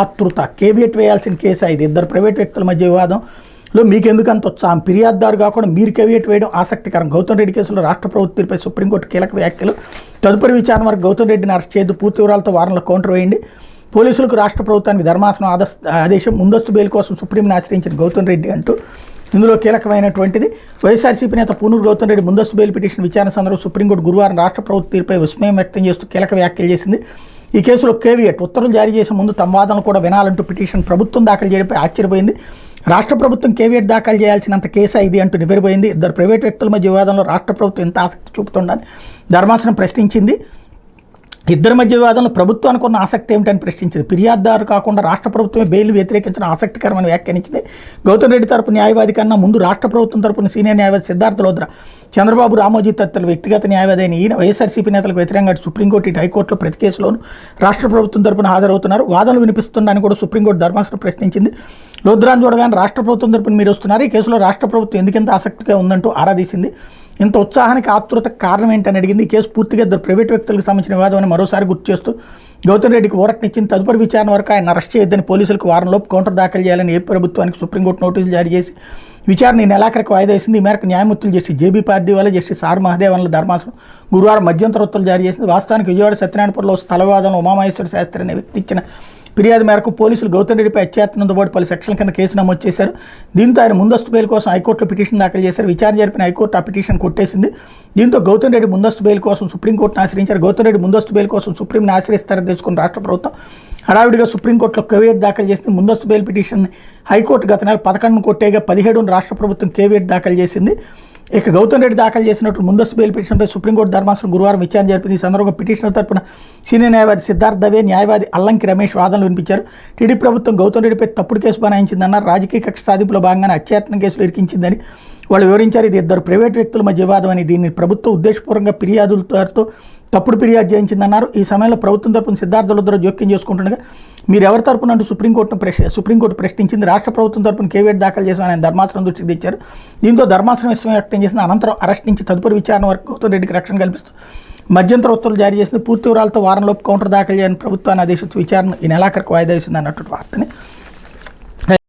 ఆతృత కేవియట్ వేయాల్సిన కేసు ఇది. ఇద్దరు ప్రైవేట్ వ్యక్తుల మధ్య వివాదంలో మీకెందుకు అంత ఉత్సాహం? ఫిర్యాదుదారు కాకుండా మీరు కేవియట్ వేయడం ఆసక్తికరం. గౌతమ్ రెడ్డి కేసులో రాష్ట్ర ప్రభుత్వ తీర్పై సుప్రీంకోర్టు కీలక వ్యాఖ్యలు. తదుపరి విచారణ వరకు గౌతమ్ రెడ్డిని అరెస్ట్ చేయొద్దు, పూర్తి వివరాలతో వారంలో కౌంటర్ వేయండి. పోలీసులకు రాష్ట్ర ప్రభుత్వానికి ధర్మాసనం ఆదేశం. ముందస్తు బెయిల్ కోసం సుప్రీంని ఆశ్రయించిన గౌతమ్ రెడ్డి అంటూ ఇందులో కీలకమైనటువంటిది. వైఎస్ఆర్సీపీ నేత పూనూరు గౌతమ్ రెడ్డి ముందస్తు బెయిల్ పిటిషన్ విచారణ సందర్భంగా సుప్రీంకోర్టు గురువారం రాష్ట్ర ప్రభుత్వ తీర్పై విస్మయం వ్యక్తం చేస్తూ కీలక వ్యాఖ్యలు చేసింది. ఈ కేసులో కేవియట్ ఉత్తర్వులు జారీ చేసే ముందు తమ వాదనలు కూడా వినాలంటూ పిటిషన్ ప్రభుత్వం దాఖలు చేయడంపై ఆశ్చర్యపోయింది. రాష్ట్ర ప్రభుత్వం కేవియట్ దాఖలు చేయాల్సినంత కేసా ఇది అంటూ నివ్వెరపోయింది. ఇద్దరు ప్రైవేట్ వ్యక్తుల మధ్య వివాదంలో రాష్ట్ర ప్రభుత్వం ఎంత ఆసక్తి చూపుతుందని ధర్మాసనం ప్రశ్నించింది. ఇద్దరి మధ్య వివాదంలో ప్రభుత్వానికి ఉన్న ఆసక్తి ఏమిటని ప్రశ్నించింది. ఫిర్యాదుదారు కాకుండా రాష్ట్ర ప్రభుత్వమే బెయిల్ వ్యతిరేకించడం ఆసక్తికరమని వ్యాఖ్యానించింది. గౌతమ్ రెడ్డి తరపు న్యాయవాది కన్నా ముందు రాష్ట్ర ప్రభుత్వం తరపున సీనియర్ న్యాయవాది సిద్ధార్థ లోద్రా, చంద్రబాబు, రామోజీ తదితరుల వ్యక్తిగత న్యాయవాది అయిన ఈయన వైఎస్ఆర్సీపీ నేతలకు వ్యతిరేకంగా సుప్రీంకోర్టు ఇటు హైకోర్టులో ప్రతి కేసులోనూ రాష్ట్ర ప్రభుత్వం తరపున హాజరవుతున్నారు. వాదనలు వినిపిస్తుందని కూడా సుప్రీంకోర్టు ధర్మాసనం ప్రశ్నించింది. లోద్రాను చూడగానే రాష్ట్ర ప్రభుత్వం తరపున మీరు వస్తున్నారు, ఈ కేసులో రాష్ట్ర ప్రభుత్వం ఎందుకెంత ఆసక్తిగా ఉందంటూ ఆరాధీసింది. ఇంత ఉత్సాహానికి ఆతృతకు కారణం ఏంటని అడిగింది. ఈ కేసు పూర్తిగా ఇద్దరు ప్రైవేట్ వ్యక్తులకు సంబంధించిన వివాదం అని మరోసారి గుర్తు చేస్తూ గౌతమ్ రెడ్డికి ఊరటనిచ్చింది. తదుపరి విచారణ వరకు ఆయన అరెస్ట్ చేయొద్దని పోలీసులకు వారంలోపు కౌంటర్ దాఖలు చేయాలని ఏపీ ప్రభుత్వానికి సుప్రీంకోర్టు నోటీసులు జారీ చేసి విచారణ ఈ నెలాఖరికి వాయిదా వేసింది. ఈ మేరకు న్యాయమూర్తులు justice JB Pardiwala, justice R మహదేవన్ల ధర్మాసనం గురువారం మధ్యంతర ఉత్తర్వులు జారీ చేసింది. వాస్తవానికి విజయవాడ సత్యనారాయణపురంలో స్థల వివాదంలో ఉమామహేశ్వర శాస్త్రి అనే వ్యక్తి ఇచ్చిన ఫిర్యాదు మేరకు పోలీసులు గౌతమ్ రెడ్డిపై అత్యాయత్నంతో పాటు పలు సెక్షన్ల కింద కేసు నమోదు చేశారు. దీంతో ఆయన ముందస్తు బెయిల్ కోసం హైకోర్టులో పిటిషన్ దాఖలు చేశారు. విచారణ జరిపిన హైకోర్టు ఆ పిటిషన్ కొట్టేసింది. దీంతో గౌతమ్ రెడ్డి ముందస్తు బెయిల్ కోసం సుప్రీంకోర్టును ఆశ్రయించారు. గౌతమ్ రెడ్డి ముందస్తు బెయిల్ కోసం సుప్రీంని ఆశ్రయిస్తారని తెలుసుకున్న రాష్ట్ర ప్రభుత్వం హడావిడిగా సుప్రీంకోర్టులో కేవియట్ దాఖలు చేసింది. ముందస్తు బెయిల్ పిటిషన్ హైకోర్టు గత నెల 11 కొట్టేగా 17 రాష్ట్ర ప్రభుత్వం కేవియట్ దాఖలు చేసింది. ఇక గౌతమ్ రెడ్డి దాఖలు చేసినట్లు ముందస్తు బెయిల్ పిటిషన్పై సుప్రీంకోర్టు ధర్మాసనం గురువారం విచారణ జరిపింది. ఈ సందర్భంగా పిటిషనర్ తరపున సీనియర్ న్యాయవాది సిద్ధార్థ దవే, న్యాయవాది అల్లంకి రమేష్ వాదనలు వినిపించారు. టీడీపీ ప్రభుత్వం గౌతమ్ రెడ్డిపై తప్పుడు కేసు బనాయించిందన్నారు. రాజకీయ కక్ష సాధింపులో భాగంగానే అత్యాయత్నం కేసులు ఇరికించిందని వాళ్ళు వివరించారు. ఇది ఇద్దరు ప్రైవేట్ వ్యక్తుల మధ్య వివాదం అని, దీన్ని ప్రభుత్వం ఉద్దేశపూర్వకంగా ఫిర్యాదులతో తప్పుడు ఫిర్యాదు చేయించిందన్నారు. ఈ సమయంలో ప్రభుత్వం తరపున సిద్ధార్థ లోద్రా జోక్యం చేసుకుంటుండగా మీరు ఎవరి తరపున అంటూ సుప్రీంకోర్టు ప్రశ్నించింది. రాష్ట్ర ప్రభుత్వం తరపున కేవియట్ దాఖలు చేసిన ఆయన ధర్మాసనం దృష్టికి తెచ్చారు. దీంతో ధర్మాసనం విస్మయం వ్యక్తం చేసిన అనంతరం అరెస్ట్ నుంచి తదుపరి విచారణ వరకు గౌతమ్ రెడ్డికి రక్షణ కల్పిస్తూ మధ్యంతర ఉత్తర్వులు జారీ చేసింది. పూర్తి వివరాలతో వారంలోపు కౌంటర్ దాఖలు చేయని ప్రభుత్వాన్ని ఆదేశిస్తూ విచారణ ఈ నెలాఖరికి వాయిదా వేసింది అన్నట్టు వార్తని